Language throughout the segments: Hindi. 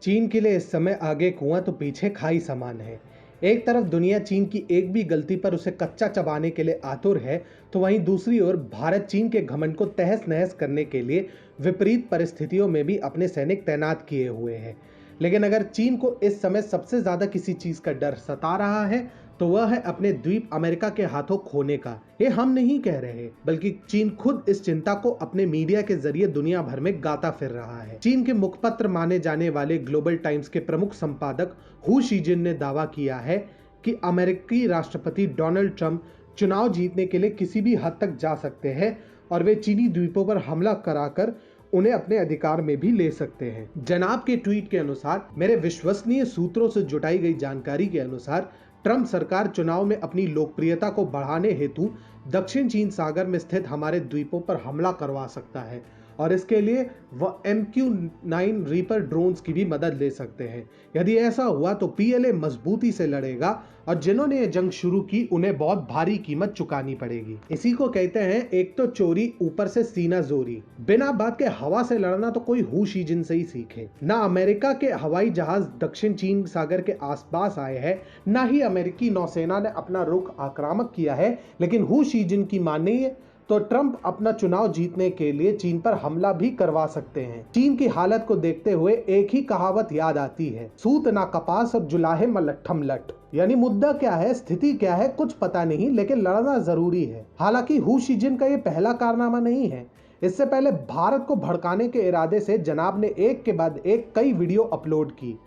चीन के लिए इस समय आगे कुआं तो पीछे खाई समान है। एक तरफ दुनिया चीन की एक भी गलती पर उसे कच्चा चबाने के लिए आतुर है, तो वहीं दूसरी ओर भारत चीन के घमंड को तहस नहस करने के लिए विपरीत परिस्थितियों में भी अपने सैनिक तैनात किए हुए है। लेकिन अगर चीन को इस समय सबसे ज्यादा किसी चीज का डर सता रहा है तो वह है अपने द्वीप अमेरिका के हाथों खोने का। ये हम नहीं कह रहे, बल्कि चीन खुद इस चिंता को अपने मीडिया के जरिए दुनिया भर में गाता फिर रहा है। चीन के मुखपत्र माने जाने वाले ग्लोबल टाइम्स के प्रमुख संपादक हू शीजिन ने दावा किया है कि अमेरिकी राष्ट्रपति डोनाल्ड ट्रंप चुनाव जीतने के लिए किसी भी हद तक जा सकते हैं और वे चीनी द्वीपों पर हमला कराकर उन्हें अपने अधिकार में भी ले सकते हैं। जनाब के ट्वीट के अनुसार, मेरे विश्वसनीय सूत्रों से जुटाई गई जानकारी के अनुसार ट्रंप सरकार चुनाव में अपनी लोकप्रियता को बढ़ाने हेतु दक्षिण चीन सागर में स्थित हमारे द्वीपों पर हमला करवा सकता है और इसके लिए वह MQ-9 रीपर ड्रोन्स की भी मदद ले सकते हैं। यदि ऐसा हुआ तो PLA मजबूती से लड़ेगा और जिन्होंने ये जंग शुरू की उन्हें बहुत भारी कीमत चुकानी पड़ेगी। इसी को कहते हैं एक तो चोरी, ऊपर से सीना जोरी। बिना बात के हवा से लड़ना तो कोई हू शीजिन से ही सीखे। ना अमेरिका के हवाई जहाज दक्षिण चीन सागर के आसपास आए हैं, ना ही अमेरिकी नौसेना ने अपना रुख आक्रामक किया है, लेकिन हू शीजिन की मानिए तो ट्रंप अपना चुनाव जीतने के लिए चीन पर हमला भी करवा सकते हैं। चीन की हालत को देखते हुए एक ही कहावत याद आती है, सूत ना कपास और जुलाहे मलट्ठम लट। यानी मुद्दा क्या है, स्थिति क्या है, कुछ पता नहीं, लेकिन लड़ना जरूरी है। हालांकि हू शीजिन का ये पहला कारनामा नहीं है। इससे पहले भारत को भड़काने के इरादे से जनाब ने एक के बाद एक कई वीडियो अपलोड की,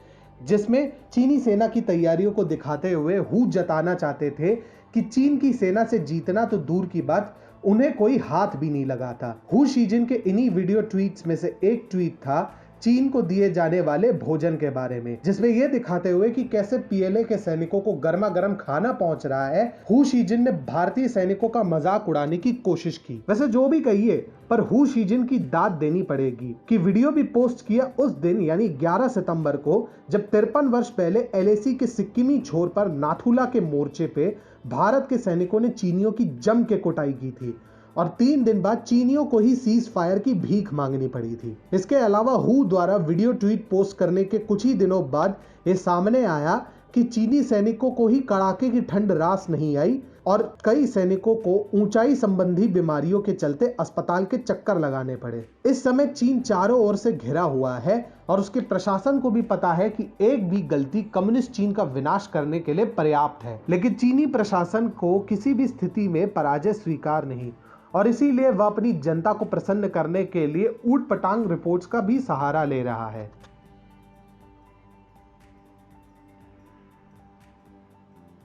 जिसमें चीनी सेना की तैयारियों को दिखाते हुए हू जताना चाहते थे कि चीन की सेना से जीतना तो दूर की बात, उन्हें कोई हाथ भी नहीं लगाता। हू शीजिन के इन्हीं वीडियो ट्वीट्स में से एक ट्वीट था चीन को दिए जाने वाले भोजन के बारे में, जिसमें यह दिखाते हुए कि कैसे PLA के सैनिकों को गर्मा गर्म खाना पहुंच रहा है, हू शीजिन ने भारतीय सैनिकों का मजाक उड़ाने की कोशिश की। वैसे जो भी कहिए, पर हू शीजिन की दाद देनी पड़ेगी कि वीडियो भी पोस्ट किया उस दिन यानी 11 सितंबर को, जब 53 वर्ष पहले LAC के सिक्किमी छोर पर नाथुला के मोर्चे पे भारत के सैनिकों ने चीनियों की जम के कुटाई की थी और 3 दिन बाद चीनियों को ही सीज फायर की भीख मांगनी पड़ी थी। इसके अलावा हू द्वारा वीडियो ट्वीट पोस्ट करने के कुछ ही दिनों बाद ये सामने आया कि चीनी सैनिकों को ही कड़ाके की ठंड रास नहीं आई और कई सैनिकों को ऊंचाई संबंधी बीमारियों के चलते अस्पताल के चक्कर लगाने पड़े। इस समय चीन चारों ओर से घिरा हुआ है और उसके प्रशासन को भी पता है कि एक भी गलती कम्युनिस्ट चीन का विनाश करने के लिए पर्याप्त है, लेकिन चीनी प्रशासन को किसी भी स्थिति में पराजय स्वीकार नहीं और इसीलिए वह अपनी जनता को प्रसन्न करने के लिए ऊट पटांग रिपोर्ट्स का भी सहारा ले रहा है।